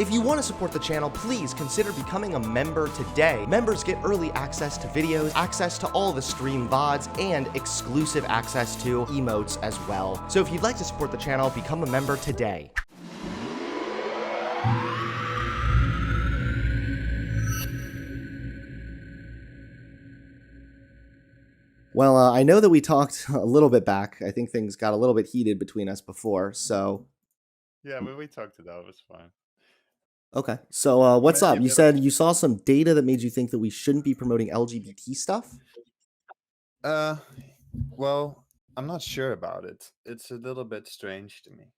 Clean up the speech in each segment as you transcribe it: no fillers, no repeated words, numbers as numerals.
If you want to support the channel, please consider becoming a member today. Members get early access to videos, access to all the stream VODs, and exclusive access to emotes as well. So if you'd like to support the channel, become a member today. Well, I know that we talked a little bit back. I think things got a little bit heated between us before, so... Yeah, we talked it out. It was fine. Okay. So, what's Maybe up? a You bit of said you saw some data that made you think that we shouldn't be promoting LGBT stuff? uh well, I'm not sure about it. It's a little bit strange to me.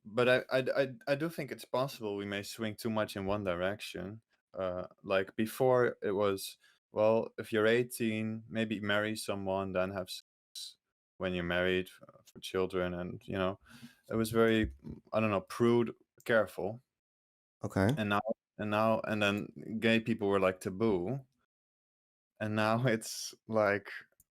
But I do think it's possible we may swing too much in one direction. Like before it was, well, if you're 18, maybe marry someone, then have sex when you're married for children, and it was very, I don't know, prude, careful. Okay. And now and then gay people were like taboo. And now it's like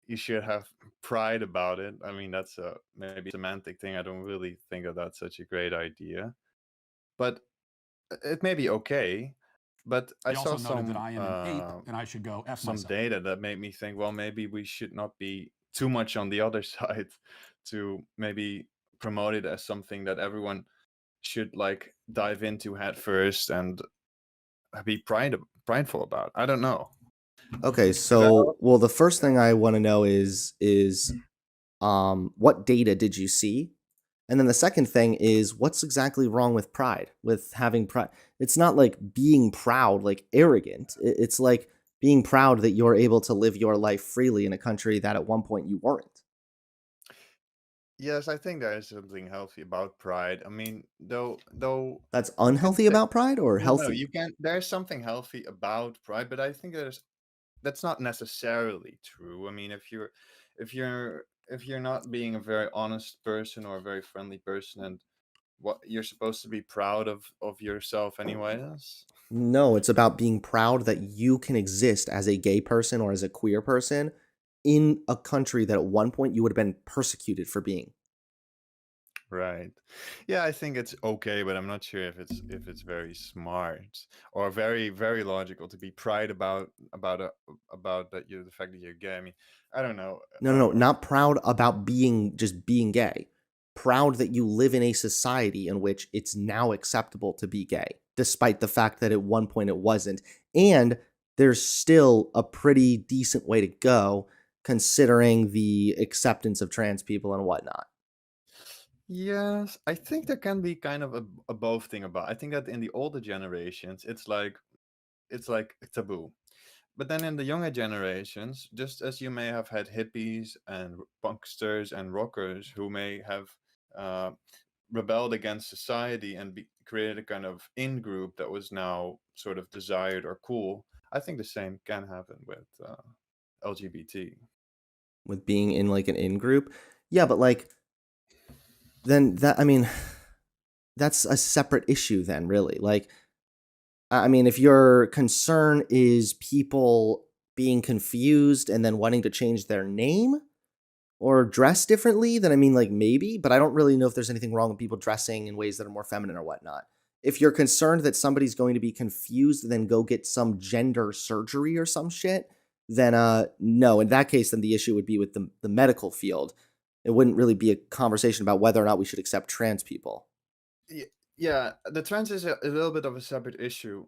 you should have pride about it. I mean, that's a maybe semantic thing. I don't really think that that's such a great idea, but it may be okay. But I He saw also noted that I am an ape and I should go F some myself. data that made me think, well, maybe we should not be too much on the other side to maybe promote it as something that everyone should like dive into head first and be prideful about. I don't know. Okay, 'Cause so, well, the first thing I want to know is what data did you see? And then the second thing is, what's exactly wrong with pride? With having pride? It's not like being proud, like arrogant. It's like being proud that you're able to live your life freely in a country that at one point you weren't. Yes, I think there is something healthy about pride. I mean, though That's you can unhealthy say about pride or no, healthy? you can. There's something healthy about pride, but I think that's not necessarily true. I mean, if you're not being a very honest person or a very friendly person, and what you're supposed to be proud of yourself anyways. No, it's about being proud that you can exist as a gay person or as a queer person in a country that at one point you would have been persecuted for being. Right. Yeah, I think it's okay, but I'm not sure if it's very smart or very very logical to be pride about that the fact that you're gay. I mean, I don't know. No, no, no, not proud about just being gay. Proud that you live in a society in which it's now acceptable to be gay, despite the fact that at one point it wasn't. And there's still a pretty decent way to go considering the acceptance of trans people and whatnot. Yes, I think there can be kind of a both thing about. I think that in the older generations, it's like taboo. But then in the younger generations, just as you may have had hippies and punksters and rockers who may have uh, rebelled against society and created a kind of in group that was now sort of desired or cool, I think the same can happen with LGBT. With being in like an in group. Yeah, but like then that I mean that's a separate issue then really. Like I mean if your concern is people being confused and then wanting to change their name or dress differently, then I mean like maybe, but I don't really know if there's anything wrong with people dressing in ways that are more feminine or whatnot. If you're concerned that somebody's going to be confused and then go get some gender surgery or some shit, then no, in that case then the issue would be with the medical field. It wouldn't really be a conversation about whether or not we should accept trans people. Yeah, the trans is a little bit of a separate issue.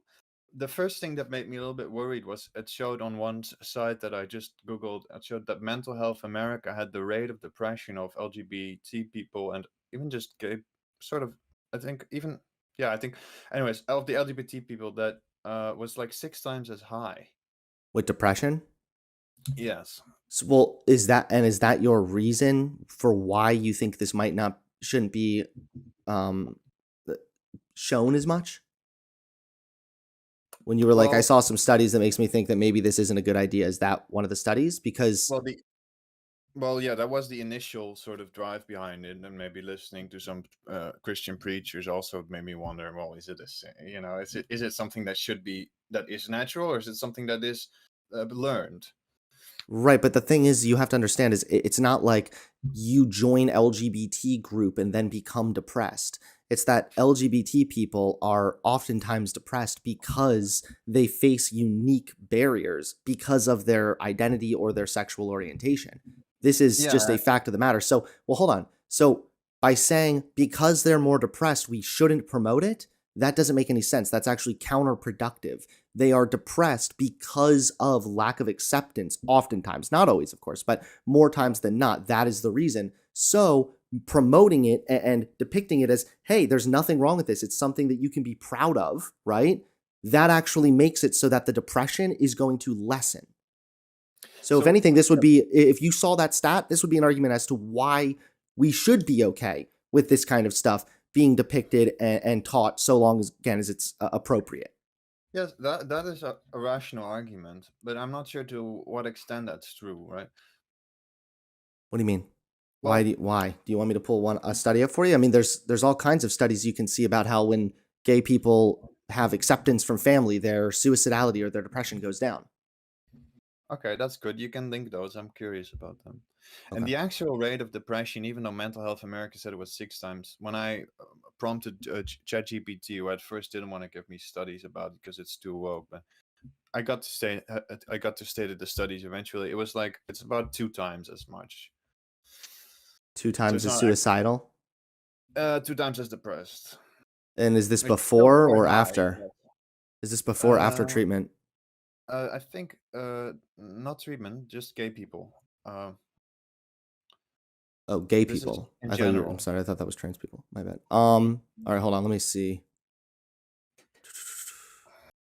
The first thing that made me a little bit worried was it showed on one site that I just Googled, it showed that Mental Health America had the rate of depression of LGBT people and even just gay, sort of, I think, even, yeah, I think, anyways, of the LGBT people that was like 6 times as high. With depression? Yes. So, well, is that your reason for why you think this might not shouldn't be um uh, shown as much? When you were like, I Well, saw some studies that makes me think that maybe this isn't a good idea. Is that one of the studies? Because well, the Well, yeah, that was the initial sort of drive behind it, and maybe listening to some Christian preachers also made me wonder. Well, is it is it something that is natural, or is it something that is learned? right, but the thing is, you have to understand is it's not like you join LGBT group and then become depressed. It's that LGBT people are oftentimes depressed because they face unique barriers because of their identity or their sexual orientation. This is just Yeah, a fact of the matter. So, well, hold on. So, by saying because they're more depressed, we shouldn't promote it, that doesn't make any sense. That's actually counterproductive. They are depressed because of lack of acceptance, oftentimes, not always, of course, but more times than not. That is the reason. So, promoting it and depicting it as, hey, there's nothing wrong with this. It's something that you can be proud of, right? That actually makes it so that the depression is going to lessen. So if So anything, this would be, if you saw that stat, this would be an argument as to why we should be okay with this kind of stuff being depicted and taught, so long as, again, as it's appropriate. yes, that is a rational argument, but I'm not sure to what extent that's true, right? What do you mean? Well, Why do you want me to pull a study up for you? I mean, there's all kinds of studies you can see about how when gay people have acceptance from family, their suicidality or their depression goes down. okay, that's good. You can link those. I'm curious about them. And Okay. the actual rate of depression, even though Mental Health America said it was 6 times, when I prompted ChatGPT, who at first didn't want to give me studies about it because it's too woke, but I got to state the studies eventually. It was like it's about 2 times as much. 2 So times it's as not actually suicidal. 2 times as depressed. And is this It's still before quite or high. after? Yes. Is this before or after Uh, treatment? I think not treatment, just gay people. Oh, gay This is people. in I thought you were, I'm general. sorry, I thought that was trans people. My bad. All right, hold on, let me see.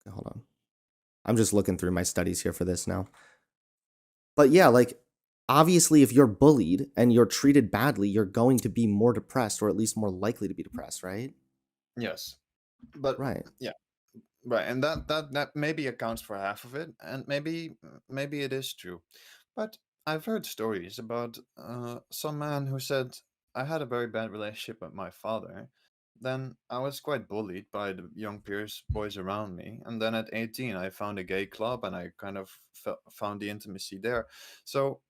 Okay, hold on. I'm just looking through my studies here for this now. But yeah, like obviously if you're bullied and you're treated badly, you're going to be more depressed or at least more likely to be depressed, right? Yes, but Right. yeah, right, and that maybe accounts for half of it, and maybe it is true, but I've heard stories about some man who said, "I had a very bad relationship with my father. Then I was quite bullied by the young peers, boys around me, and then at 18 I found a gay club and I kind of found the intimacy there." So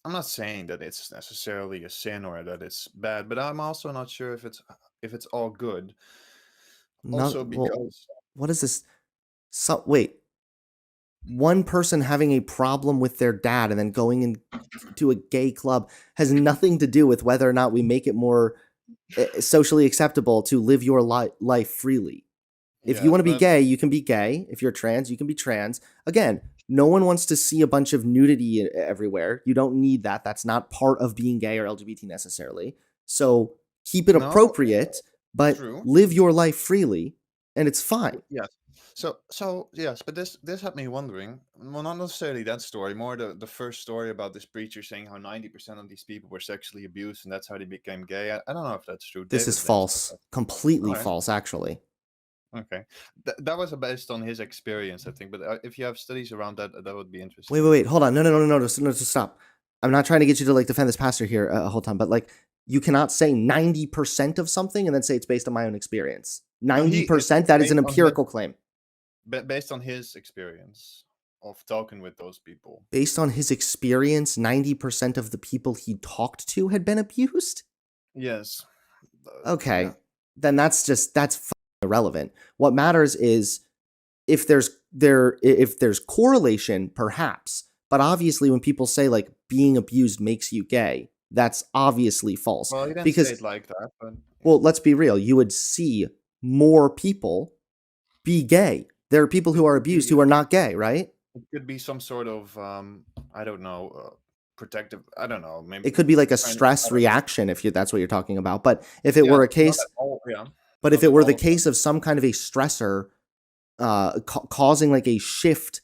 I'm not saying that it's necessarily a sin or that it's bad, but I'm also not sure if it's all good. Not Also well, because what is this? So wait, one person having a problem with their dad and then going into a gay club has nothing to do with whether or not we make it more socially acceptable to live your life freely. If you yes, want to be but gay, you can be gay. If you're trans, you can be trans. Again, no one wants to see a bunch of nudity everywhere. You don't need that. That's not part of being gay or LGBT necessarily. So keep it no, appropriate, but true. live your life freely, and it's fine. Yes. So yes, but this had me wondering. Well, not necessarily that story, more the first story about this preacher saying how 90% of these people were sexually abused and that's how they became gay. I don't know if that's true. This is David thinks false. that. Completely All right. false, actually. Okay. That was based on his experience, I think. But if you have studies around that, that would be Wait, interesting. wait, wait. Hold on. No, stop. I'm not trying to get you to like defend this pastor here a whole time, but like you cannot say 90% of something and then say it's based on my own experience. No, it's 90%, that is an based on his empirical claim. based on his experience of talking with those people. Based on his experience, 90% of the people he talked to had been abused? Yes. Okay. Yeah. Then that's irrelevant. What matters is if there's correlation, perhaps. But obviously when people say like being abused makes you gay, that's obviously false. Well, he didn't say Because it like that, but well, let's be real, you would see more people be gay. There are people who it are could abused be who are not gay, right? it could be some sort of I don't know, protective. I don't know. Maybe It could be like a kind. stress I don't know. reaction if that's what you're talking about. But if it Yeah, were a not at case, all. Yeah, but if not it at were the all. case of some kind of a stressor causing like a shift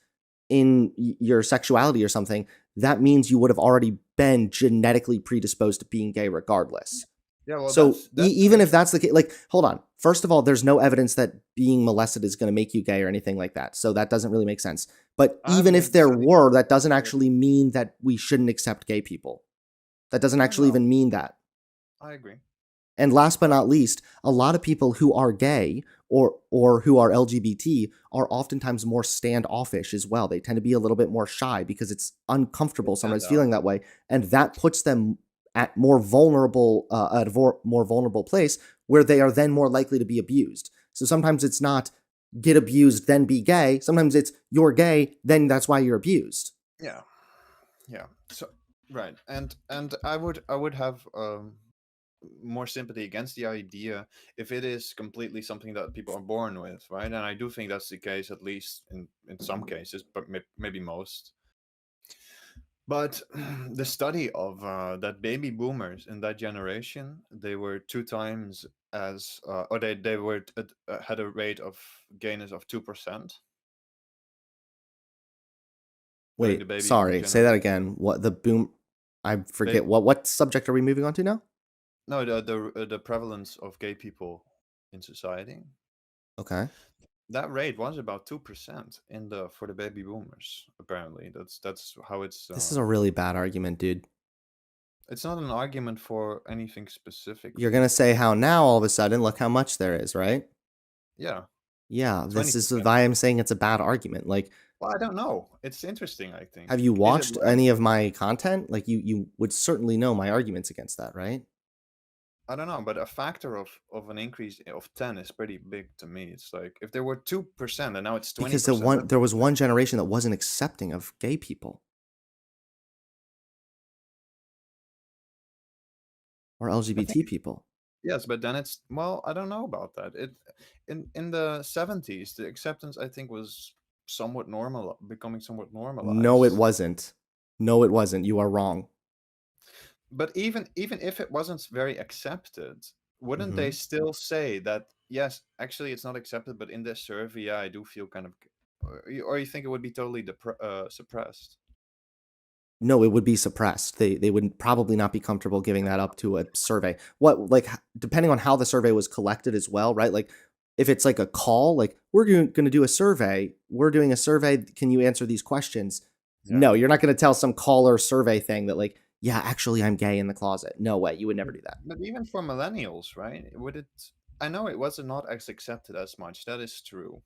in your sexuality or something, that means you would have already been genetically predisposed to being gay regardless. Yeah, well, So that's even if maybe. that's the case, like, hold on. First of all, there's no evidence that being molested is going to make you gay or anything like that. So that doesn't really make sense. But I even haven't if even there studied were, that doesn't it. actually mean that we shouldn't accept gay people. That doesn't actually No, even mean that. I agree. And last but I, not least, a lot of people who are gay or who are LGBT are oftentimes more standoffish as well. They tend to be a little bit more shy because it's uncomfortable stand sometimes out. feeling that way, and that puts them at more vulnerable more vulnerable place where they are then more likely to be abused. So sometimes it's not get abused then be gay. Sometimes it's you're gay, then that's why you're abused. Yeah, yeah. So right, and I would have more sympathy against the idea if it is completely something that people are born with, right? And I do think that's the case, at least in some cases, but maybe most. But the study of that baby boomers in that generation, they were two times as, or they were had a rate of gayness of 2% during the Wait, baby boom sorry, say that generation. again. What the boom? I Ba- forget what subject are we moving on to now? no, the prevalence of gay people in society. Okay. That rate was about 2% in the for the baby boomers. Apparently, that's how it's. This is a really bad argument, dude. It's not an argument for anything You're going specifically. to say how now all of a sudden look how much there is, right? Yeah, Yeah, this is 20%. why I'm saying it's a bad argument. Like, Well, I don't know. It's interesting, I have think. you Is it watched right? any of my content? Like you would certainly know my arguments against that, right? I don't know, but a factor of an increase of 10 is pretty big to me. It's like if there were 2% and now it's Because 20%, there was that's one generation that wasn't accepting of gay people or I LGBT think people. yes, but then it's, well, I don't know about that. It in the 70s, the acceptance I think was somewhat normal, becoming somewhat No, it normalized. wasn't. No, it wasn't. You are wrong. But even if it wasn't very accepted, wouldn't they Hmm. still say that yes, actually it's not accepted, but in this survey, yeah, I do feel kind of, or you think it would be totally suppressed? No, it would be suppressed. They would probably not be comfortable giving that up to a survey. What like depending on how the survey was collected as well, right? Like if it's like a call, like we're going to do a survey, we're doing a survey. Can you answer these questions? Yeah. No, you're not going to tell some caller survey thing that like, yeah, actually I'm gay in the closet. No way, you would never do that. But even for millennials, right? Would it? I know it was not as accepted as much. That is true.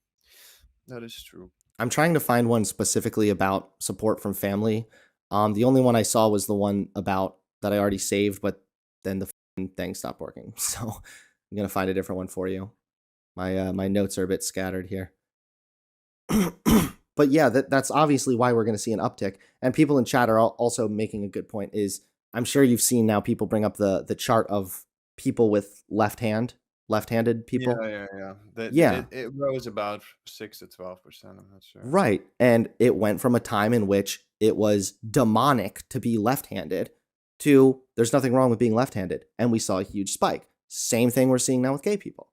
That is true. I'm trying to find one specifically about support from family. The only one I saw was the one about that I already saved, but then the thing stopped working. So I'm gonna find a different one for you. My notes are a bit scattered here. But yeah, that's obviously why we're going to see an uptick. And people in chat are also making a good point. Is I'm sure you've seen now people bring up the chart of people with left-handed Yeah, people. yeah, yeah. Yeah, It rose about 6 to 12%. I'm not sure. right. And it went from a time in which it was demonic to be left-handed to there's nothing wrong with being left-handed, and we saw a huge spike. Same thing we're seeing now with gay people.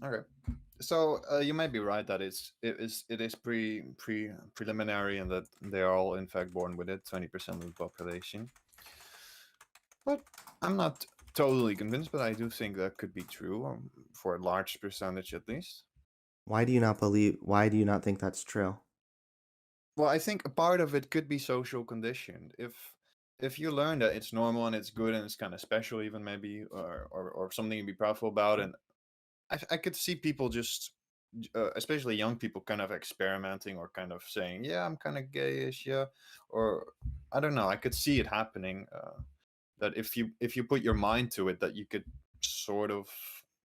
Okay. So you might be right that it is preliminary and that they are all in fact born with it, 20% of the population. But I'm not totally convinced, but I do think that could be true, for a large percentage at least. Why do you not think that's true? Well, I think a part of it could be social conditioned. If you learn that it's normal and it's good and it's kind of special, even maybe, or something to be proudful about, and I could see people just, especially young people, kind of experimenting or kind of saying, "Yeah, I'm kind of gayish," yeah, or I don't know. I could see it happening. That if you put your mind to it, that you could sort of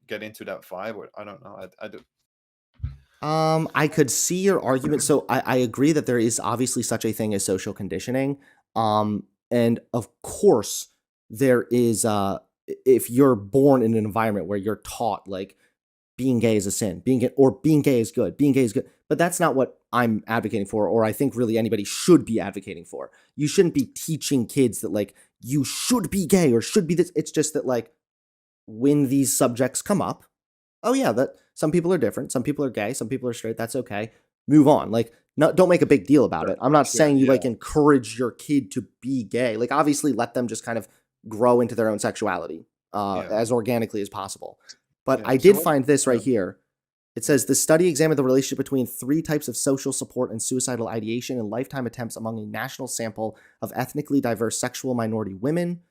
get into that vibe. Or I don't know. I do. I could see your argument. So I agree that there is obviously such a thing as social conditioning. And of course there is if you're born in an environment where you're taught like being gay is a sin, being gay is good, being gay is good. But that's not what I'm advocating for, or I think really anybody should be advocating for. You shouldn't be teaching kids that like you should be gay or should be this. It's just that like when these subjects come up, oh yeah, that some people are different, some people are gay, some people are straight, that's okay. Move on. Like don't make a big deal about Sure, it. I'm not sure, saying you yeah, like encourage your kid to be gay. Like obviously let them just kind of grow into their own sexuality yeah, as organically as possible. But yeah. I So did what? find this Yeah. right here. It says the study examined the relationship between three types of social support and suicidal ideation in lifetime attempts among a national sample of ethnically diverse sexual minority women.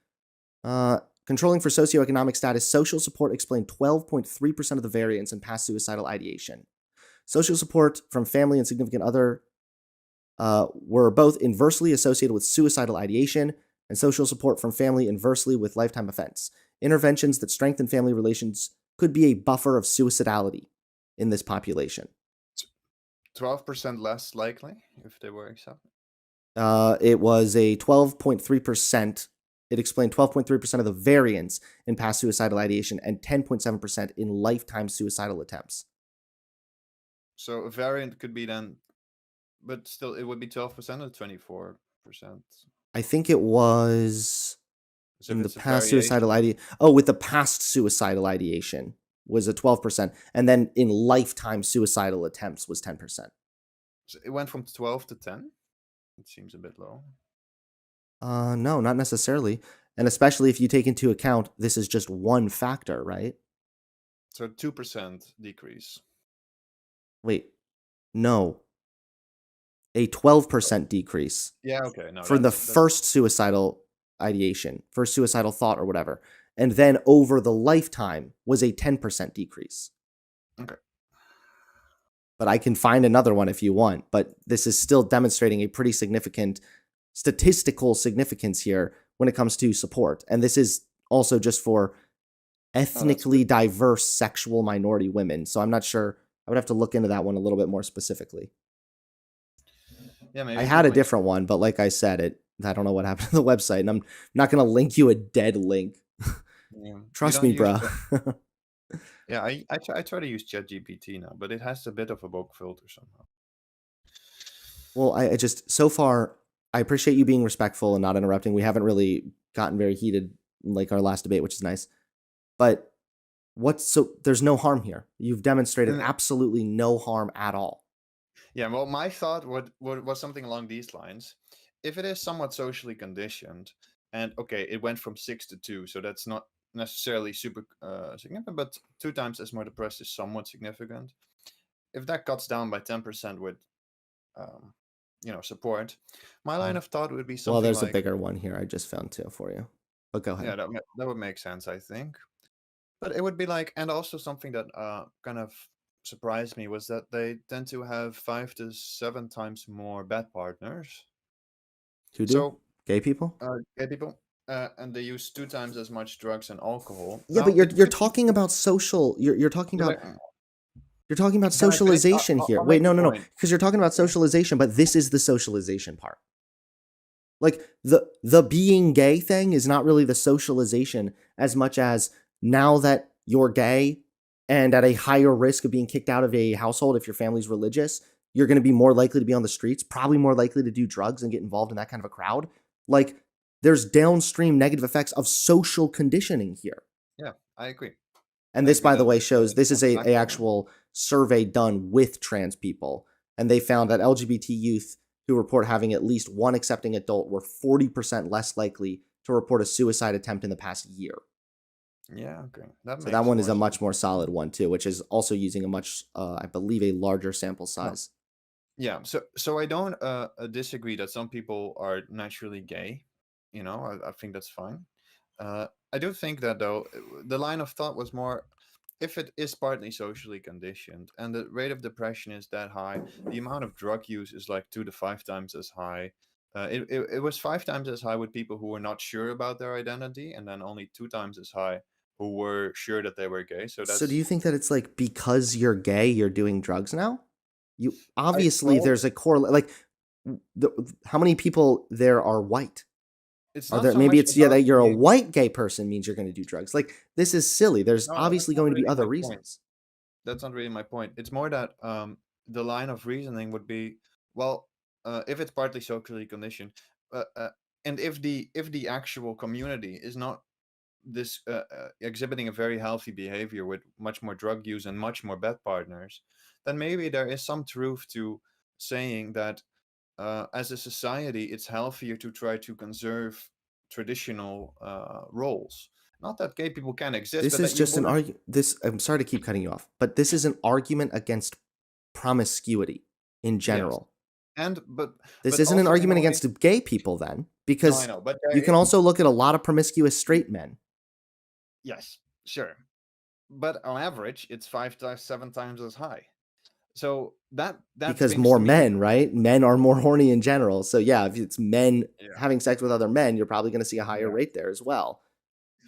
Controlling for socioeconomic status, social support explained 12.3% of the variance in past suicidal ideation. Social support from family and significant other were both inversely associated with suicidal ideation, and social support from family inversely with lifetime offense. Interventions that strengthen family relations could be a buffer of suicidality in this population. 12% less likely if they were accepted. It was a 12.3%. It explained 12.3% of the variance in past suicidal ideation and 10.7% in lifetime suicidal attempts. So a variant could be then, but still it would be 12% or 24%. I think it was So in if the it's a past variation, suicidal ideation. Oh, with the past suicidal ideation was a 12%, and then in lifetime suicidal attempts was 10%. so it went from 12 to 10. It seems a bit low. No, not necessarily. And especially if you take into account this is just one factor, right? So 2% decrease. Wait, no. A 12% decrease Yeah, okay. No, for the first suicidal ideation, first suicidal thought or whatever. And then over the lifetime was a 10% decrease. okay. But I can find another one if you want. But this is still demonstrating a pretty significant statistical significance here when it comes to support. And this is also just for ethnically diverse sexual minority women. So I'm not sure. I would have to look into that one a little bit more specifically. Yeah, maybe I had a different one, but like I said, I don't know what happened to the website, and I'm not going to link you a dead link. Yeah. Trust me, bro. Yeah, I try to use ChatGPT now, but it has a bit of a bug filter somehow. Well, I just, so far, I appreciate you being respectful and not interrupting. We haven't really gotten very heated like our last debate, which is nice. But there's no harm here. You've demonstrated absolutely no harm at all. Yeah, well, my thought was something along these lines. If it is somewhat socially conditioned, and okay, it went from 6 to 2, so that's not necessarily super significant, but 2 times as more depressed is somewhat significant. If that cuts down by 10% with, support, my line of thought would be something Well, there's like, a bigger one here I just found too for you. But go ahead. yeah, that would make sense, I think. But it would be like, and also something that kind of surprised me was that they tend to have 5 to 7 times more bad partners. Who do? So Gay people? gay people, and they use 2 times as much drugs and alcohol. Yeah, Now, but you're talking about social. You're talking about. You're talking about Can I finish? socialization here. I'll Wait, make a no, point. because you're talking about socialization, but this is the socialization part. Like the being gay thing is not really the socialization as much as now that you're gay and at a higher risk of being kicked out of a household if your family's religious, you're going to be more likely to be on the streets, probably more likely to do drugs and get involved in that kind of a crowd. Like there's downstream negative effects of social conditioning here. Yeah, I agree. And this, by the way, shows this is a actual survey done with trans people. And they found that LGBT youth who report having at least one accepting adult were 40% less likely to report a suicide attempt in the past year. Yeah, okay. So that one is a much more solid one too, which is also using a much, I believe, a larger sample size. Yeah, so I don't disagree that some people are naturally gay. I think that's fine. I do think that though the line of thought was more, if it is partly socially conditioned and the rate of depression is that high, the amount of drug use is like 2 to 5 times as high. It was 5 times as high with people who were not sure about their identity, and then only 2 times as high who were sure that they were gay. So do you think that it's like because you're gay, you're doing drugs now? You obviously well, there's a correlation. Like, how many people there are white? it's Are not there, so maybe much it's that you're a being, white gay person means you're going to do drugs. Like this is silly. There's no, obviously that's not going to be really other my point. reasons. That's not really my point. It's more that the line of reasoning would be, well, if it's partly socially conditioned, and if the actual community is not this exhibiting a very healthy behavior with much more drug use and much more bad partners, then maybe there is some truth to saying that as a society, it's healthier to try to conserve traditional roles. Not that gay people can exist, This but is that you just an wouldn't. argument. I'm sorry to keep cutting you off, but this is an argument against promiscuity in Yes, general. and This but isn't an also in a argument way. against gay people then, No, I because know, but you can also look at a lot of promiscuous straight men. yes, sure, but on average, it's 5 to 7 times as high. So that because seems more to me, men, right? Men are more horny in general. So yeah, if it's men yeah, having sex with other men, you're probably going to see a higher yeah, rate there as well.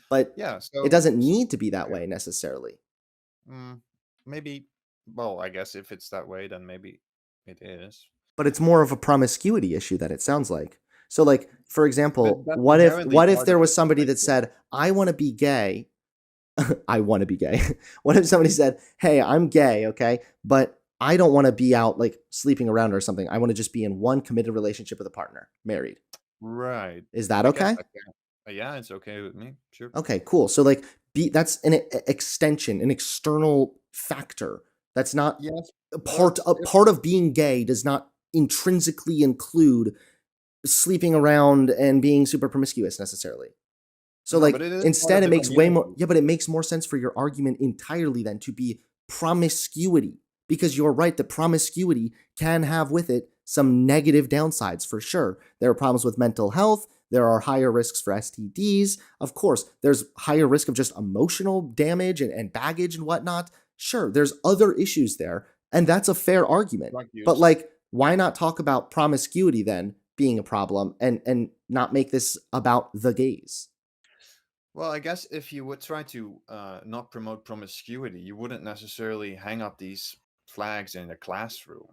But yeah. it So, doesn't need to be that yeah, way necessarily. maybe. Well, I guess if it's that way, then maybe it is. But it's more of a promiscuity issue than it sounds like. So like, for But example, that's what if inherently what if part there of was it, somebody I that feel. said, "I want to be gay." I want to be gay. What if somebody said, "Hey, I'm gay, okay? But I don't want to be out like sleeping around or something. I want to just be in one committed relationship with a partner, married." Right. Is that I guess okay? I can. Yeah, it's okay with me. Sure. Okay, cool. So like that's an extension, an external factor. That's not Yes, part but a if part of being gay does not intrinsically include sleeping around and being super promiscuous necessarily. So no, but like it is part instead of it the makes way more community. yeah, but it makes more sense for your argument entirely then to be promiscuity because you're right that promiscuity can have with it some negative downsides for sure. There are problems with mental health, there are higher risks for STDs. Of course, there's higher risk of just emotional damage and baggage and whatnot. Sure, there's other issues there, and that's a fair argument. Drug But use. like, why not talk about promiscuity then being a problem and not make this about the gays? Well, I guess if you would try to not promote promiscuity, you wouldn't necessarily hang up these flags in a classroom.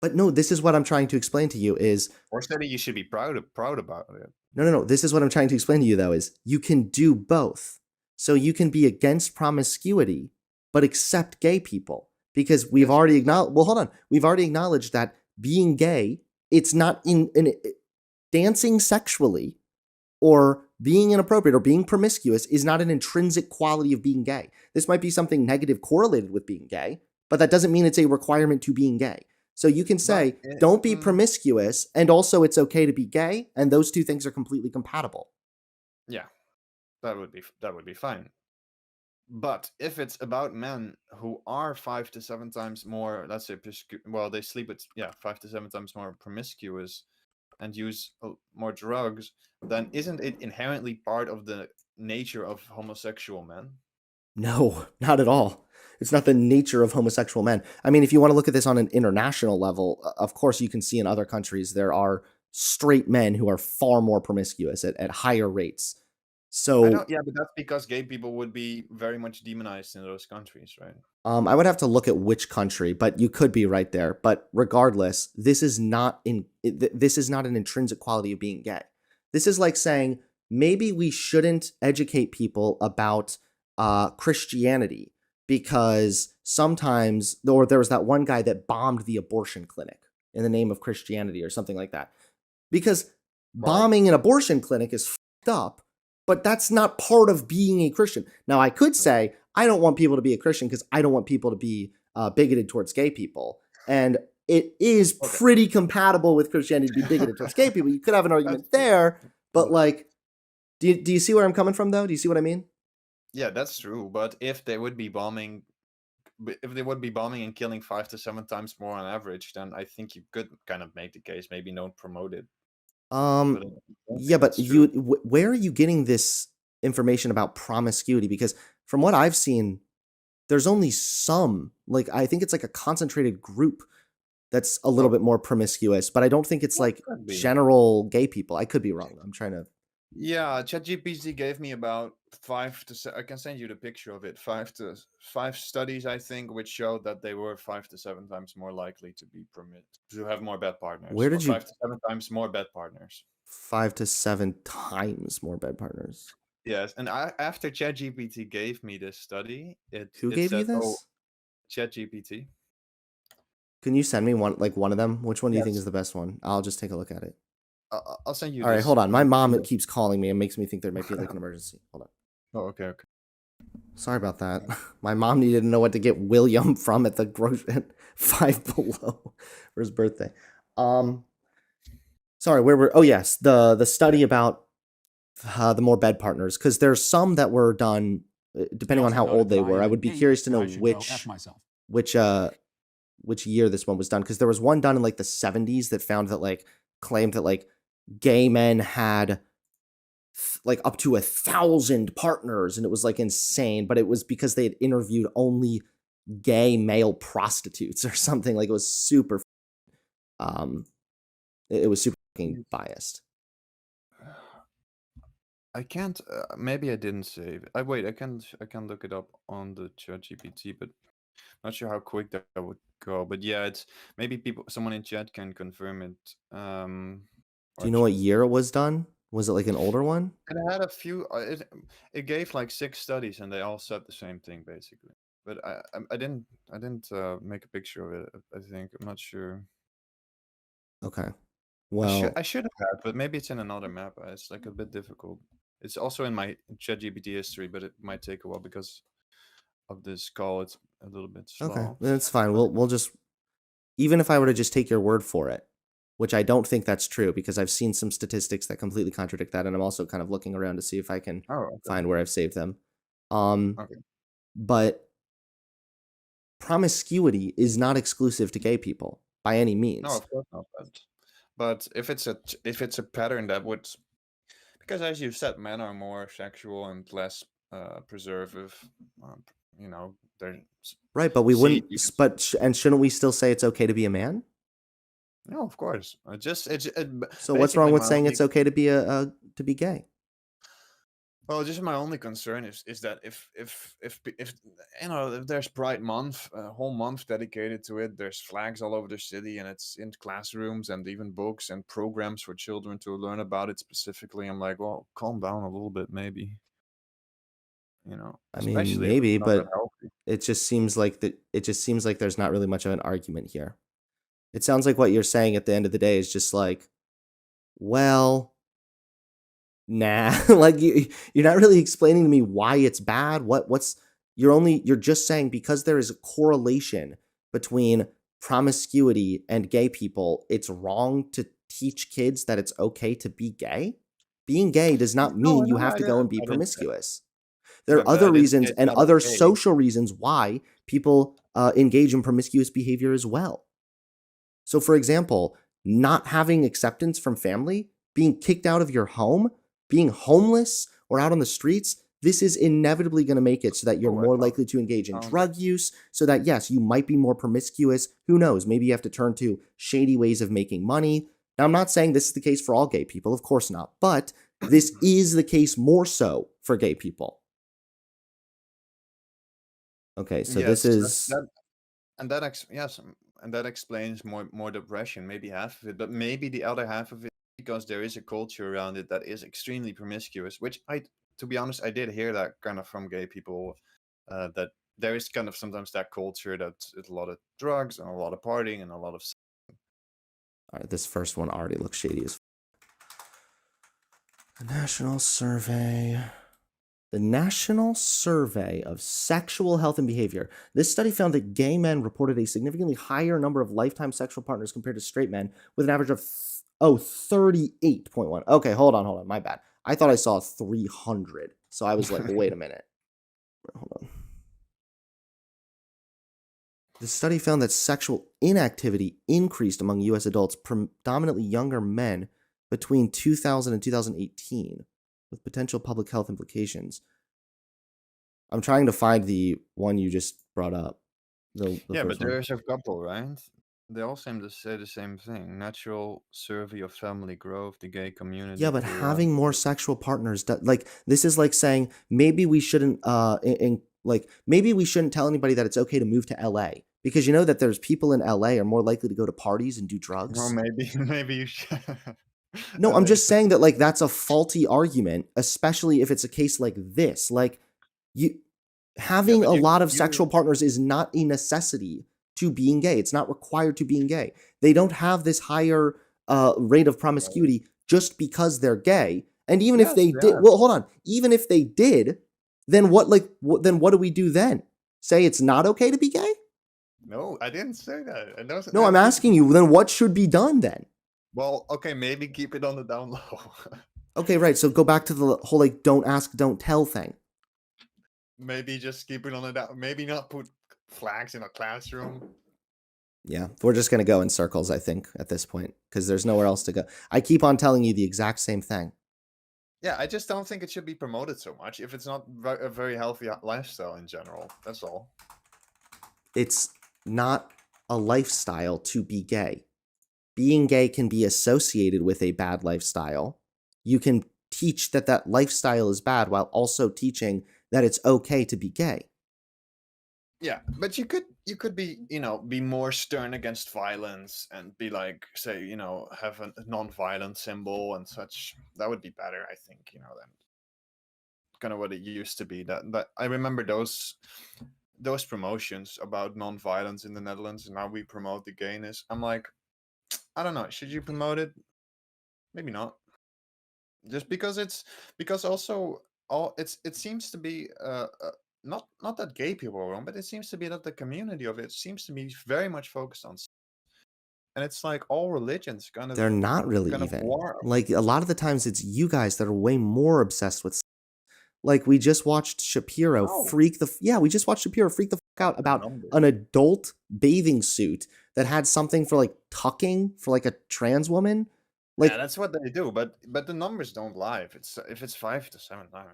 But no, this is what I'm trying to explain to you is Or say that you should be proud about it. no. This is what I'm trying to explain to you though is you can do both. So you can be against promiscuity, but accept gay people because we've Yes, already acknowledged. Well, hold on. We've already acknowledged that being gay, it's not in dancing sexually or being inappropriate or being promiscuous is not an intrinsic quality of being gay. This might be something negative correlated with being gay, but that doesn't mean it's a requirement to being gay. So you can but say, don't be promiscuous, and also it's okay to be gay, and those two things are completely compatible. yeah, that would be fine. But if it's about men who are 5 to 7 times more, let's say, well, they sleep with 5 to 7 times more promiscuous and use more drugs, then isn't it inherently part of the nature of homosexual men? No, not at all. It's not the nature of homosexual men. I mean, if you want to look at this on an international level, of course, you can see in other countries there are straight men who are far more promiscuous at higher rates. I So don't. Yeah, but that's because gay people would be very much demonized in those countries, right? I would have to look at which country, but you could be right there. But regardless, this is not an intrinsic quality of being gay. This is like saying maybe we shouldn't educate people about Christianity because sometimes, or there was that one guy that bombed the abortion clinic in the name of Christianity or something like that. Because Right. bombing an abortion clinic is fucked up, but that's not part of being a Christian. Now, I could say, I don't want people to be a Christian because I don't want people to be bigoted towards gay people. And it is Okay. pretty compatible with Christianity to be bigoted towards gay people. You could have an That's argument true. there, but That's like, do you see where I'm coming from though? Do you see what I mean? Yeah, that's true. But if they would be bombing, and killing 5 to 7 times more on average, then I think you could kind of make the case. Maybe don't promote it, but I don't Yeah, think but that's true. where are you getting this information about promiscuity? Because from what I've seen, there's only some, like, I think it's like a concentrated group that's a little Oh, bit more promiscuous, but I don't think it's well, like could be. general gay people. I could be wrong. I'm trying to. Yeah, ChatGPT gave me about I can send you the picture of it. 5 studies, I think, which showed that they were 5 to 7 times more likely to be to have more bed partners, Where or did you 5 to 7 times more bed partners. 5 to 7 times more bed partners? Yes, and after ChatGPT gave me this study, Who it gave you said, "Oh, this? ChatGPT." Can you send me one, like one of them? Which one do you think Yes, is the best one? I'll just take a look at it. I'll send you All right, this hold on. My link. mom keeps calling me and makes me think there might be like an emergency. Hold on. Oh, okay, okay. Sorry about that. My mom needed to know what to get William from at the grocery Five Below for his birthday. Um, sorry, where were? Oh yes, the Yeah. study about the more bed partners because there's some that were done He depending on also how noted old that they I were. am I an would be 8 curious to and know I should go F myself. which year this one was done because there was one done in like the 70s that found that like claimed that like gay men had like up to 1,000 partners and it was like insane, but it was because they had interviewed only gay male prostitutes or something. Like it was super it was super fucking biased. I can't. Maybe I didn't save it. I wait. I can look it up on the ChatGPT, but not sure how quick that would go. But yeah, it's maybe someone in chat can confirm it. Do you know what year it was done? Was it like an older one? It had a few. It gave like 6 studies, and they all said the same thing basically. But I didn't make a picture of it. I think I'm not sure. Okay. I Well, should have had, but maybe it's in another map. It's like a bit difficult. It's also in my ChatGPT history, but it might take a while because of this call. It's a little bit okay, slow. that's fine. But We'll just, even if I were to just take your word for it, which I don't think that's true because I've seen some statistics that completely contradict that, and I'm also kind of looking around to see if I can oh, okay. find where I've saved them. Okay. But promiscuity is not exclusive to gay people by any means. No, of course not. But if it's a pattern that would, because as you said, men are more sexual and less preservative. You know, they're Right, but we see. wouldn't. But and shouldn't we still say it's okay to be a man? No, of course. So what's wrong basically with my saying only- it's okay to be to be gay? Well, just my only concern is that if you know, if there's Pride Month, a whole month dedicated to it, there's flags all over the city, and it's in classrooms and even books and programs for children to learn about it specifically. I'm like, well, calm down a little bit, maybe. You know, I mean, especially if maybe, it's not that but healthy. it just seems like that. It just seems like there's not really much of an argument here. It sounds like what you're saying at the end of the day is just like, well, nah. Like you're not really explaining to me why it's bad. You're just saying because there is a correlation between promiscuity and gay people, it's wrong to teach kids that it's okay to be gay. Being gay does not mean you have to go and be promiscuous. There Yeah, are but other I didn't say reasons it's and not other okay. social reasons why people engage in promiscuous behavior as well. So, for example, not having acceptance from family, being kicked out of your home, being homeless or out on the streets, this is inevitably going to make it so that you're Oh, I more thought- likely to engage in okay. drug use, so that, yes, you might be more promiscuous. Who knows? Maybe you have to turn to shady ways of making money. Now, I'm not saying this is the case for all gay people, of course not, but this is the case more so for gay people. Okay, so this is and that explains more depression, maybe half of it, but maybe the other half of it because there is a culture around it that is extremely promiscuous, which to be honest, I did hear that kind of from gay people, that there is kind of sometimes that culture that it's a lot of drugs and a lot of partying and a lot of. all right, this first one already looks shady as the National Survey. The National Survey of Sexual Health and Behavior. This study found that gay men reported a significantly higher number of lifetime sexual partners compared to straight men, with an average of 38.1. Okay, hold on, my bad. I thought I saw 300, so I was like, wait a minute. Hold on. The study found that sexual inactivity increased among U.S. adults, predominantly younger men, between 2000 and 2018, with potential public health implications. I'm trying to find the one you just brought up. The Yeah, first but one. there's a couple, right? They all seem to say the same thing. Natural survey of family growth, the gay community. Yeah, but having more sexual partners, like this is like saying maybe we shouldn't maybe we shouldn't tell anybody that it's okay to move to LA because you know that there's people in LA are more likely to go to parties and do drugs. Well, maybe you should. No, I'm just saying that like that's a faulty argument, especially if it's a case like this. Like having a lot of sexual partners is not a necessity to being gay. It's not required to being gay. They don't have this higher rate of promiscuity just because they're gay. And even if they did, well, hold on. Even if they did, then what do we do then? Say it's not okay to be gay? No, I didn't say that. No, I'm asking you, then what should be done then? Well, okay, maybe keep it on the down low. Okay, right. So go back to the whole like don't ask, don't tell thing. Maybe just keep it on the down. Maybe not put flags in a classroom. Yeah, we're just going to go in circles, I think, at this point, because there's nowhere else to go. I keep on telling you the exact same thing. Yeah, I just don't think it should be promoted so much if it's not a very healthy lifestyle in general. That's all. it's not a lifestyle to be gay. Being gay can be associated with a bad lifestyle. You can teach that that lifestyle is bad while also teaching that it's okay to be gay. Yeah, but you could be, be more stern against violence and be like, say, have a non-violent symbol and such. That would be better, I think, than kind of what it used to be. That I remember those promotions about non-violence in the Netherlands and how we promote the gayness. I'm like, I don't know, should you promote it? Maybe not. Just because also all it seems to be not that gay people are wrong, but it seems to be that the community of it seems to be very much focused on and it's like all religions They're not really kind of even. war. Like, a lot of the times it's you guys that are way more obsessed with. Like, we just watched Shapiro freak the fuck out about an adult bathing suit that had something for like tucking for like a trans woman. Like, yeah, that's what they do, but the numbers don't lie. If it's 5 to 7 times.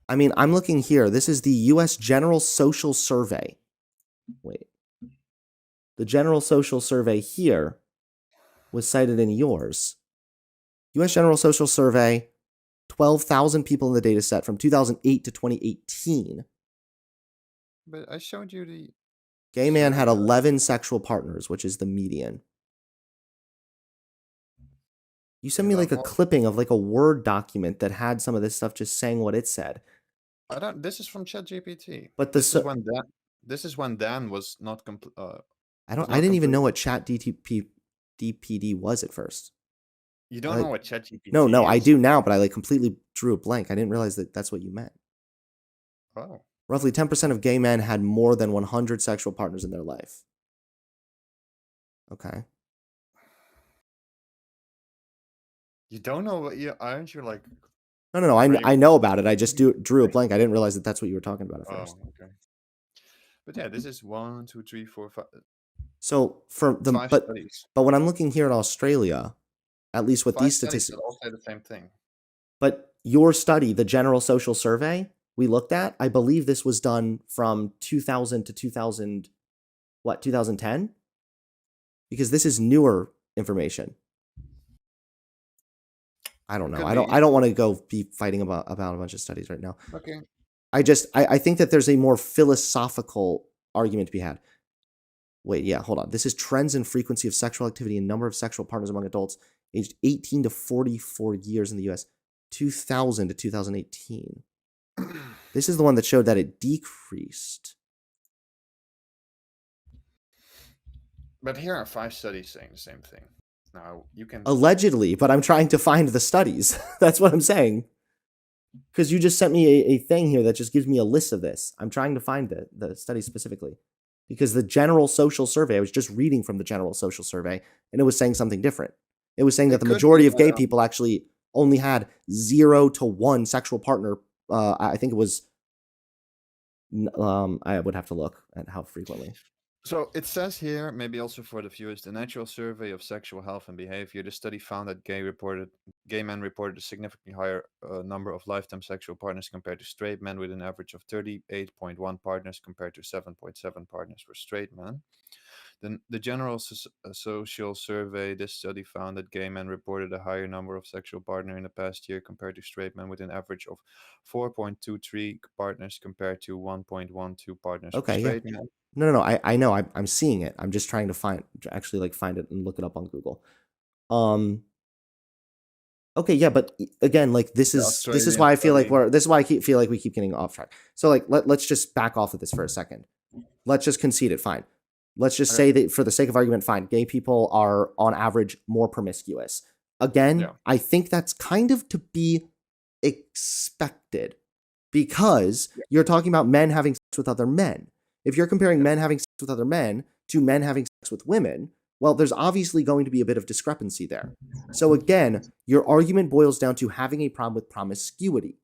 I mean, I'm looking here. This is the U.S. General Social Survey. Wait. The General Social Survey here was cited in yours. U.S. General Social Survey, 12,000 people in the data set from 2008 to 2018. But I showed you the gay man had 11 sexual partners, which is the median. You sent me like a clipping of like a Word document that had some of this stuff just saying what it said. This is from ChatGPT. But this is when Dan was not complete. I didn't even know what DPD was at first. You don't know what ChatGPT No, is? I do now, but I like completely drew a blank. I didn't realize that that's what you meant. Oh. Roughly 10% of gay men had more than 100 sexual partners in their life. Okay. You don't know what aren't you like? No. I know about it. I just drew a blank. I didn't realize that that's what you were talking about at first. Oh, okay. But yeah, this is 1, 2, 3, 4, 5. So for the 5 studies. But when I'm looking here in Australia, at least with these statistics, all say the same thing. But your study, the General Social Survey we looked at, I believe this was done from 2000 to 2010? Because this is newer information. I don't know. I don't want to go be fighting about a bunch of studies right now. Okay. I think that there's a more philosophical argument to be had. Wait, yeah, hold on. This is trends in frequency of sexual activity and number of sexual partners among adults aged 18 to 44 years in the US, 2000 to 2018. This is the one that showed that it decreased. But here are 5 studies saying the same thing. Now, you can... Allegedly, but I'm trying to find the studies. That's what I'm saying. Because you just sent me a thing here that just gives me a list of this. I'm trying to find the study specifically. Because the General Social Survey, I was just reading from the General Social Survey, and it was saying something different. It was saying that the majority of gay people actually only had 0 to 1 sexual partner. I think it was... I would have to look at how frequently. So it says here, maybe also for the viewers, the National Survey of Sexual Health and Behavior. The study found that gay men reported a significantly higher number of lifetime sexual partners compared to straight men, with an average of 38.1 partners compared to 7.7 partners for straight men. Then the General Social Survey, this study found that gay men reported a higher number of sexual partners in the past year compared to straight men, with an average of 4.23 partners compared to 1.12 partners for straight men. No. I know. I'm seeing it. I'm just trying to find it and look it up on Google. Okay, yeah, but again, like this is why I feel like feel like we keep getting off track. So like let's just back off of this for a second. Let's just concede it. Fine. Let's just say that for the sake of argument, fine. Gay people are on average more promiscuous. Again, I think that's kind of to be expected because you're talking about men having sex with other men. If you're comparing men having sex with other men to men having sex with women, well, there's obviously going to be a bit of discrepancy there. So again, your argument boils down to having a problem with promiscuity.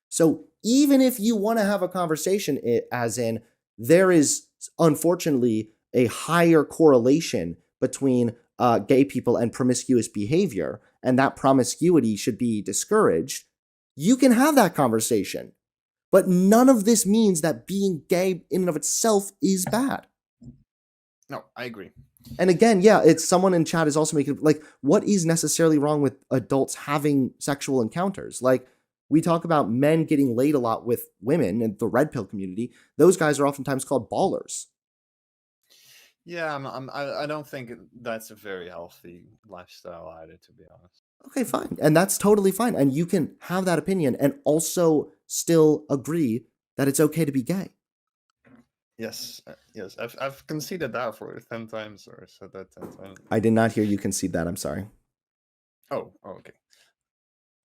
So even if you want to have a conversation as in there is unfortunately a higher correlation between gay people and promiscuous behavior, and that promiscuity should be discouraged, you can have that conversation. But none of this means that being gay in and of itself is bad. No, I agree. And again, yeah, it's someone in chat is also making like, what is necessarily wrong with adults having sexual encounters? Like, we talk about men getting laid a lot with women in the red pill community. Those guys are oftentimes called ballers. Yeah, I don't think that's a very healthy lifestyle either, to be honest. Okay, fine. And that's totally fine. And you can have that opinion and also still agree that it's okay to be gay. Yes, yes, I've conceded that for 10 times or said that 10 times. I did not hear you concede that. I'm sorry. Oh, okay.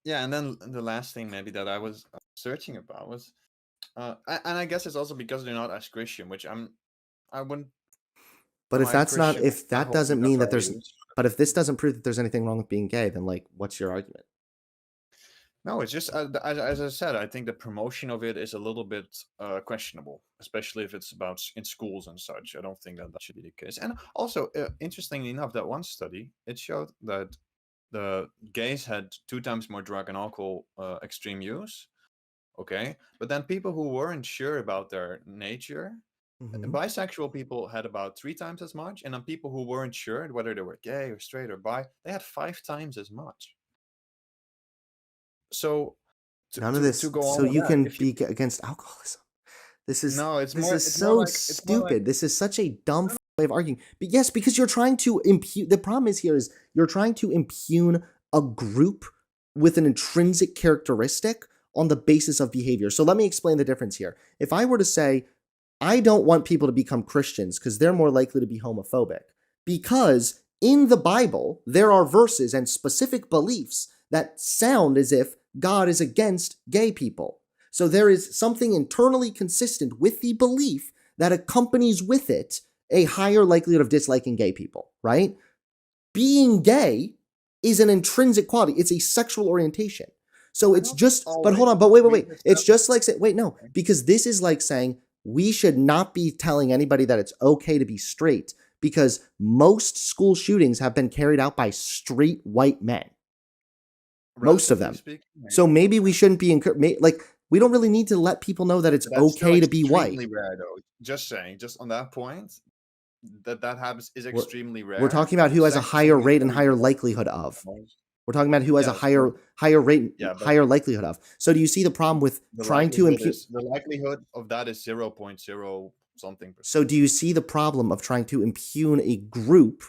Yeah, and then the last thing maybe that I was searching about was, and I guess it's also because they're not as Christian, which I wouldn't. But if My that's not, Christian if that holding doesn't of mean that there's, values. but if this doesn't prove that there's anything wrong with being gay, then like, what's your argument? No, it's just as I said, I think the promotion of it is a little bit questionable, especially if it's about in schools and such. I don't think that that should be the case. And also, interestingly enough, that one study it showed that the gays had 2 times more drug and alcohol extreme use. Okay, but then people who weren't sure about their nature, Mm-hmm. bisexual people had about 3 times as much, and then people who weren't sure whether they were gay or straight or bi, they had 5 times as much. So None of to this. go So on with you that, can if you be against alcoholism. This is no, it's this more is it's more so like it's more like stupid. This is such a dumb way of arguing. But yes, because you're trying to impugn. The problem is here is you're trying to impugn a group with an intrinsic characteristic on the basis of behavior. So let me explain the difference here. If I were to say, I don't want people to become Christians because they're more likely to be homophobic, because in the Bible there are verses and specific beliefs that sound as if God is against gay people. So there is something internally consistent with the belief that accompanies with it a higher likelihood of disliking gay people, right? Being gay is an intrinsic quality. It's a sexual orientation. So I it's don't think just, but hold always. on, but wait, wait, wait. Research It's that. just like, wait, no, because this is like saying we should not be telling anybody that it's okay to be straight because most school shootings have been carried out by straight white men. Most of Relatively them. speaking, So maybe. maybe we shouldn't be like we don't really need to let people know that it's That's still okay to be white. extremely rare, though. Just saying, just on that point, that happens is We're, extremely we're rare. talking about who has a higher Saying it's rate and very higher common. likelihood of. We're talking about who has a Yes, but higher rate, yeah, but higher likelihood of. So do you see the problem with trying to impute? the likelihood of that is 0.0 something percent. So do you see the problem of trying to impugn a group,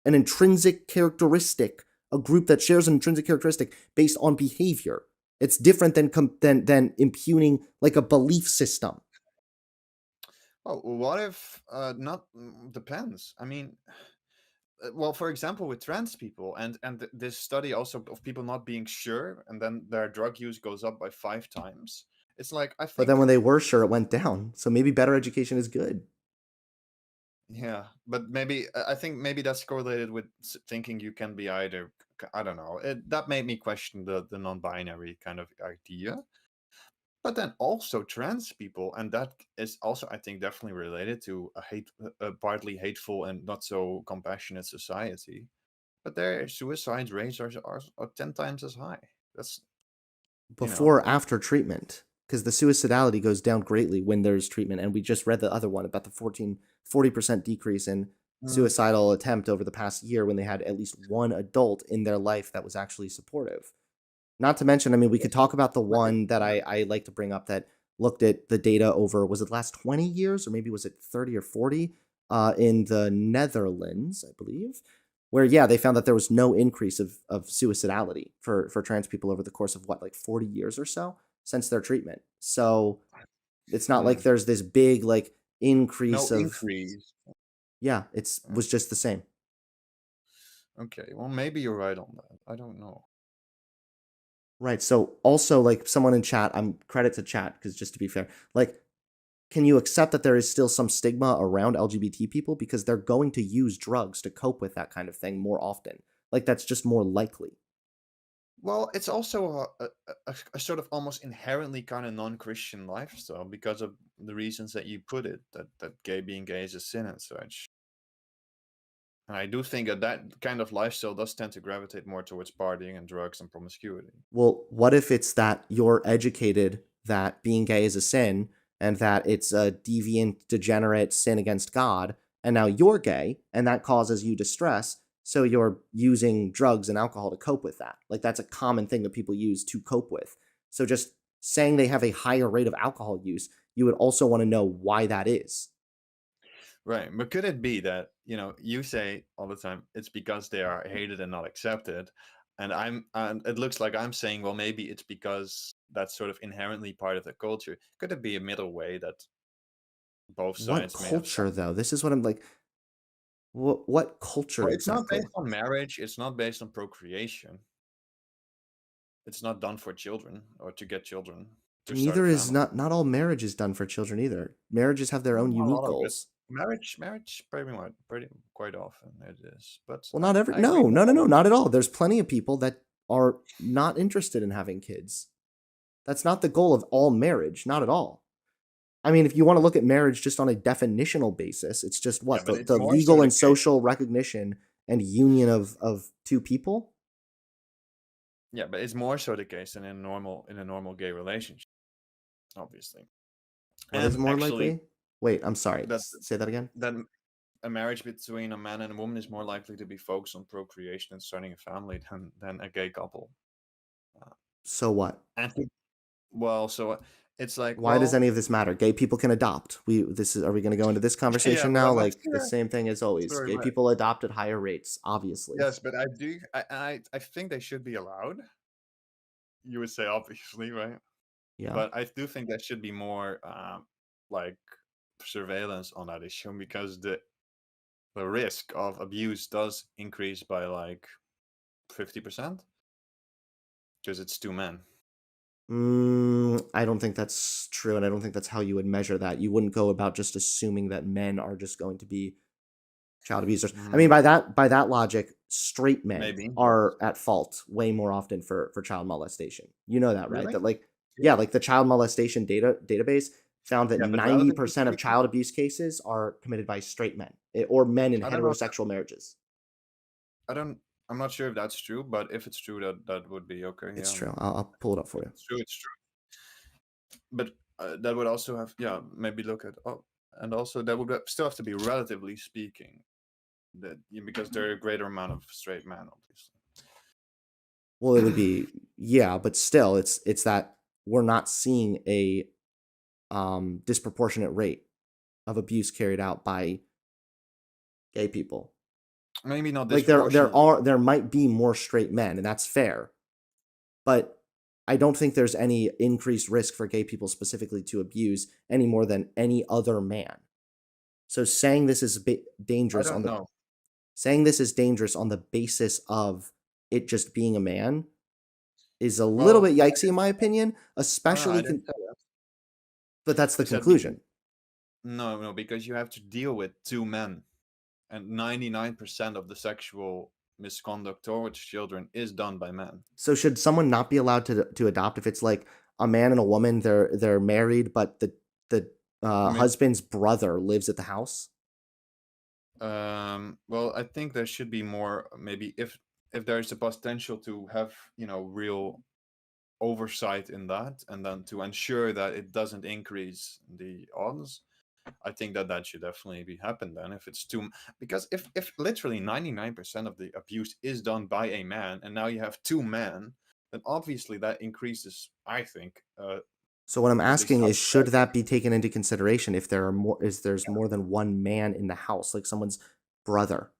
an intrinsic characteristic, a group that shares an intrinsic characteristic based on behavior? It's different than impugning like a belief system. Oh, what if not? Depends. I mean, well, for example, with trans people, and this study also of people not being sure, and then their drug use goes up by 5 times. It's like I But then think, when they were sure, it went down. So maybe better education is good. yeah, but maybe I think maybe that's correlated with thinking you can be either. I don't know. That made me question the non-binary kind of idea. But then also trans people, and that is also I think definitely related to a partly hateful and not so compassionate society. But their suicide rates are 10 times as high. That's, you know. Before or after treatment, because the suicidality goes down greatly when there's treatment. And we just read the other one about the 40% decrease in Mm. suicidal attempt over the past year when they had at least one adult in their life that was actually supportive. Not to mention, I mean, we could talk about the one that I like to bring up that looked at the data over, was it last 20 years or maybe was it 30 or 40 in the Netherlands, I believe, where, yeah, they found that there was no increase of suicidality for trans people over the course of what, like 40 years or so since their treatment. So it's not like there's this big like increase No of, increase. yeah, it's was just the same. Okay, well maybe you're right on that. I don't know. Right. So also like someone in chat, I'm credit to chat because just to be fair, like, can you accept that there is still some stigma around LGBT people because they're going to use drugs to cope with that kind of thing more often? Like that's just more likely. Well, it's also a sort of almost inherently kind of non-Christian lifestyle because of the reasons that you put it, that being gay is a sin and such. And I do think that kind of lifestyle does tend to gravitate more towards partying and drugs and promiscuity. Well, what if it's that you're educated that being gay is a sin and that it's a deviant, degenerate sin against God, and now you're gay, and that causes you distress, so you're using drugs and alcohol to cope with that. Like, that's a common thing that people use to cope with. So just saying they have a higher rate of alcohol use, you would also want to know why that is. Right. But could it be that, you say all the time it's because they are hated and not accepted. And it looks like I'm saying, well, maybe it's because that's sort of inherently part of the culture. Could it be a middle way that both What sides may have culture, some? though? This is what I'm like. What Well, culture it's not based exactly? on marriage. It's not based on procreation. It's not done for children or to get children to start a Neither is family. not all marriage is done for children either. Marriages have their own Not a unique lot of it. goals. Marriage, pretty quite often it is. But Well, I, not every I agree no, with no, no, all no, of not at all. There's plenty of people that are not interested in having kids. That's not the goal of all marriage, not at all. I mean, if you want to look at marriage just on a definitional basis, it's just Yeah, what but it's the more so legal the and case. social recognition and union of two people. Yeah, but it's more so the case than in a normal gay relationship, obviously. What is And more actually, likely? Wait, I'm sorry. that Say that again. that a marriage between a man and a woman is more likely to be focused on procreation and starting a family than a gay couple. Uh, So what? and well, so it's like, Why does well, any of this matter? Gay people can adopt. Are we going to go into this yeah, conversation well, now? let's Like the same thing as always. sorry, Gay people adopt at higher rates, obviously. yes, but I think they should be allowed. You would say obviously, right? Yeah. But I do think there should be more like surveillance on that issue because the risk of abuse does increase by like 50% because it's two men. I don't think that's true, and I don't think that's how you would measure that. You wouldn't go about just assuming that men are just going to be child abusers. I mean, Mm, by that logic, straight men maybe, are yes. at fault way more often for child molestation. You know that, right? Really? That like Yeah. yeah, like the child molestation database found that Yeah, but relatively 90% of speaking, child abuse cases are committed by straight men or men in I don't know. heterosexual marriages. I don't. I'm not sure if that's true, but if it's true, that would be okay. It's Yeah, true. I'll pull it up for if you. it's true, it's true. But that would also have, yeah, maybe look at, oh, and also that would still have to be relatively speaking, that because there are a greater amount of straight men, obviously. Well, it would be yeah, but still, it's that we're not seeing a disproportionate rate of abuse carried out by gay people. Maybe not Like disproportionately. there might be more straight men, and that's fair. But I don't think there's any increased risk for gay people specifically to abuse any more than any other man. So I dangerous don't know. saying this is dangerous on the basis of it just being a man is a little Well, bit no, yikesy in my opinion, no, I especially didn't say that. but that's the I said because conclusion. no, because you have to deal with two men, and 99% of the sexual misconduct towards children is done by men. So should someone not be allowed to adopt if it's like a man and a woman, they're married, but the I mean, husband's brother lives at the house? well, I think there should be more. Maybe if there's a potential to have real oversight in that, and then to ensure that it doesn't increase the odds. I think that should definitely be happen then if it's too because if literally 99% of the abuse is done by a man and now you have two men, then obviously that increases, I think, So what I'm at least asking is, should hypothetically. that be taken into consideration if there's more than one man in the house, like someone's brother?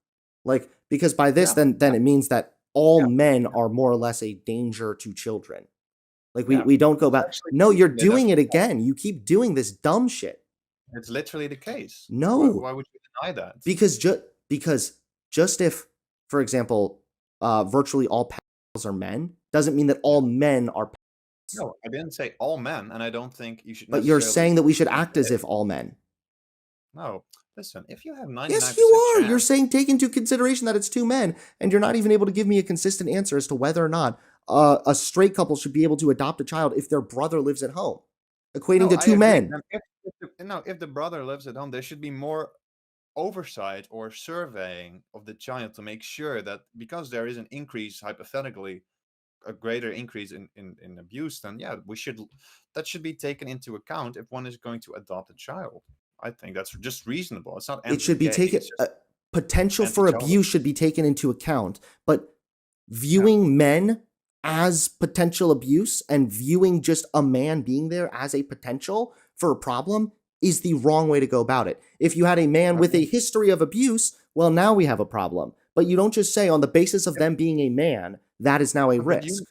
Like because by this Yeah, then yeah, it means that all yeah, men yeah, are more or less a danger to children. Like we yeah. we don't go back. Actually No, you're speaking, they doing it definitely again. You keep doing this dumb shit. it's literally the case. No, Why would you deny that? because just if, for example, virtually all pedophiles are men, doesn't mean that Yeah. all men are pedophiles. No, I didn't say all men, and I don't think you should But you're necessarily saying that we should say act as if all men. no. Listen, if you have Yes, you 99% are. You're chance. saying take into consideration that it's two men, and you're not even able to give me a consistent answer as to whether or not a straight couple should be able to adopt a child if their brother lives at home, equating No, to I two agree. men. And if the brother lives at home, there should be more oversight or surveying of the child to make sure that because there is an increase, hypothetically, a greater increase in abuse, then yeah, that should be taken into account if one is going to adopt a child. I think that's just reasonable. It's not It should be anti-gay. taken, It's just potential for anti-child abuse should be abuse. taken into account, but Yeah, viewing men as potential abuse and viewing just a man being there as a potential for a problem is the wrong way to go about it. If you had a man with a okay. history of abuse, well, now we have a problem. But you don't just say on the basis of them being a man, that is now a But risk. you,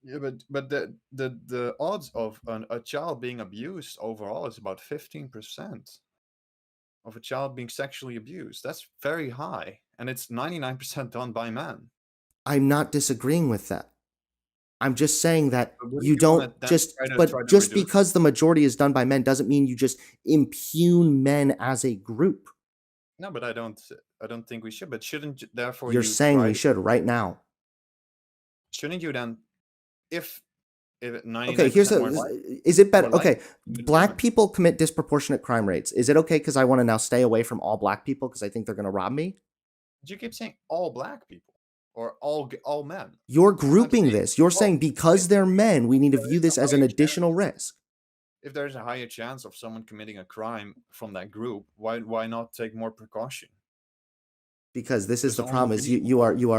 yeah, but the odds of a child being abused overall is about 15% of a child being sexually abused. That's very high, and it's 99% done by men. I'm not disagreeing with that. I'm just saying that But wouldn't you you want don't to then just, try but to just reduce? because the majority is done by men doesn't mean you just impugn men as a group. No, but I don't think we should. But shouldn't therefore You're you saying try we to? should right now. Shouldn't you then, if Okay, 99% more likely, is it better? more likely Okay, to commit a black crime? people commit disproportionate crime rates. Is it okay because I want to now stay away from all black people because I think they're going to rob me? But you keep saying all black people or all men. You're I'm grouping saying, this. You're well, saying because they're men, we need to there view is this a as an higher additional chance. risk. If there's a higher chance of someone committing a crime from that group, why not take more precaution? Because this is There's the only problem is reasonable. you are But you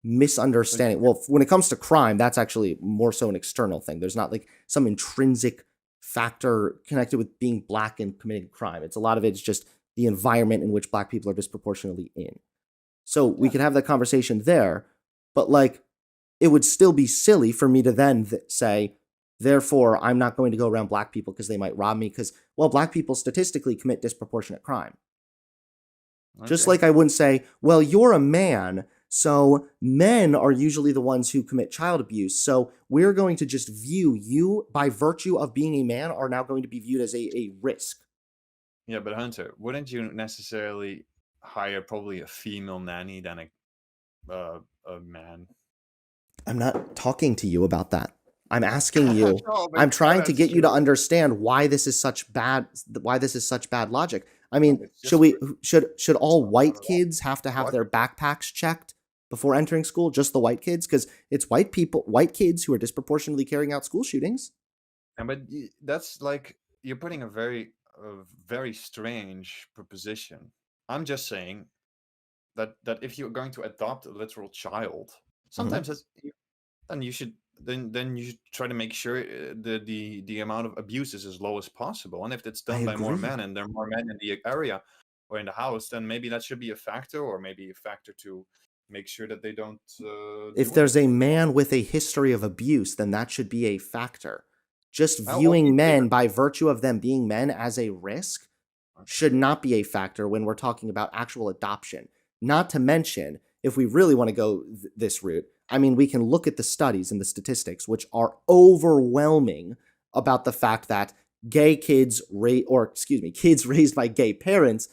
misunderstanding. Well, when it comes to crime, that's actually more so an external thing. There's not like some intrinsic factor connected with being black and committing crime. It's a lot of it's just the environment in which black people are disproportionately in. So we yeah, could have that conversation there, but like it would still be silly for me to then say, therefore, I'm not going to go around black people because they might rob me because, well, black people statistically commit disproportionate crime. Just okay. like I wouldn't say, well, you're a man, so men are usually the ones who commit child abuse. So we're going to just view you by virtue of being a man are now going to be viewed as a risk. Yeah, but Hunter, wouldn't you necessarily hire probably a female nanny than a man? I'm not talking to you about that. I'm asking you. No, but I'm yeah, trying to that's get you to true. understand why this is such bad logic. I No, mean, it's just should it's all not white at all kids have to have their logical. backpacks checked before entering school? Just the white kids cuz it's white kids who are disproportionately carrying out school shootings. And that's like you're putting a very strange proposition. I'm just saying that if you're going to adopt a literal child, Mhm. sometimes then you should then you should try to make sure the amount of abuse is as low as possible. And if it's I done by more agree. men and there are more men in the area or in the house, then maybe that should be a factor, or maybe a factor to make sure that they don't If do there's a anything wrong. man with a history of abuse, then that should be a factor. Just Okay, viewing men by virtue of them being men as a risk okay, should not be a factor when we're talking about actual adoption. Not to mention, if we really want to go this route, I mean, we can look at the studies and the statistics, which are overwhelming about the fact that gay kids, kids raised by gay parents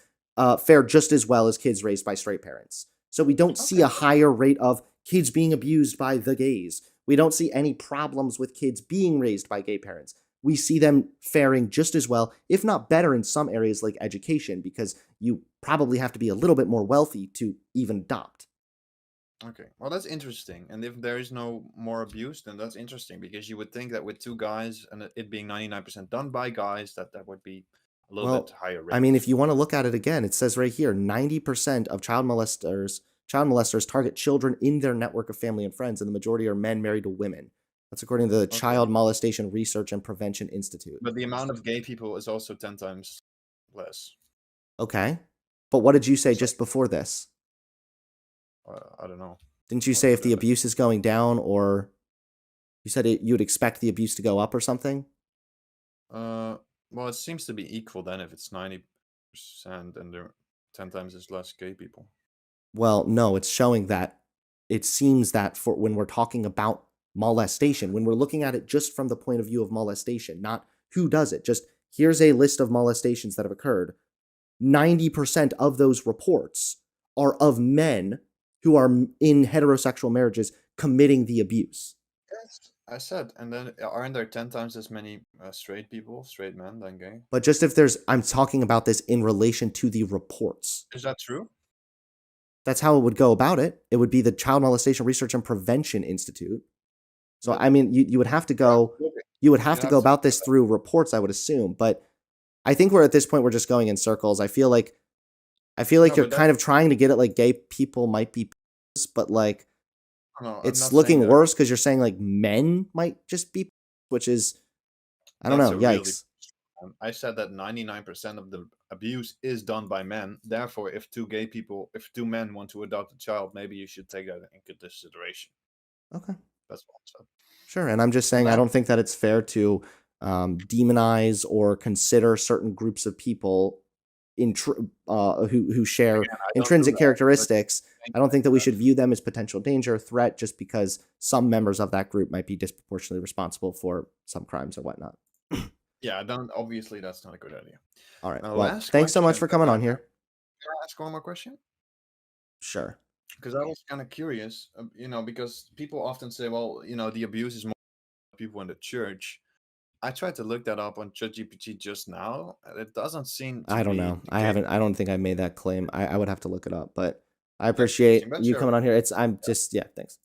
fare just as well as kids raised by straight parents. So we don't see okay. a higher rate of kids being abused by the gays. We don't see any problems with kids being raised by gay parents. We see them faring just as well, if not better, in some areas like education, because you probably have to be a little bit more wealthy to even adopt. Okay, well, that's interesting. And if there is no more abuse, then that's interesting because you would think that with two guys and it being 99% done by guys, that would be a little bit Well, higher I rate. mean, if you want to look at it again, it says right here 90% of child molesters target children in their network of family and friends, and the majority are men married to women. That's according to the Okay, Child Molestation Research and Prevention Institute. but the amount of gay people is also 10 times less. Okay. But what did you say So just before this? I don't know. Didn't you What, say if the abuse is going down, or you said you would expect the abuse to go up or something? well, it seems to be equal then if it's 90% and there 10 times is less gay people. Well, no, it's showing that it seems that for when we're talking about molestation, when we're looking at it just from the point of view of molestation, not who does it, just here's a list of molestations that have occurred. 90% of those reports are of men who are in heterosexual marriages committing the abuse. Yes, I said. And then aren't there 10 times as many straight people, straight men than gay? But just I'm talking about this in relation to the reports. Is that true? That's how it would go about it. It would be the Child Molestation Research and Prevention Institute. So But I mean, you would have to you have go to look at, you would you have to have go to look about at this through reports, I would assume. But I think we're at this point, we're just going in circles. I feel like No, you're but kind that's of trying to get at like gay people might be, but like no, I'm it's not saying looking that. worse because you're saying like men might just be, which is, I don't That's know. a really Yikes. I said that 99% of the abuse is done by men. Therefore, if two men want to adopt a child, maybe you should take that into consideration. Okay. That's what I said. Sure. And I'm just And saying, I then, don't think that it's fair to demonize or consider certain groups of people who share again, I don't do intrinsic that. But characteristics. thank I you don't think that we very should much. view them as potential danger or threat just because some members of that group might be disproportionately responsible for some crimes or whatnot. Yeah, I don't. Obviously, that's not a good idea. All right. Now, Well, last thanks so much question for that coming I on have. here. Can I ask one more question? Sure. Because I was kind of curious, because people often say, well, the abuse is more people in the church. I tried to look that up on ChatGPT just now, and it doesn't seem to I don't be know. the I case. haven't. I don't think I made that claim. I would have to look it up, but I That's interesting. appreciate But you sure. coming on here. I'm just, yeah, thanks.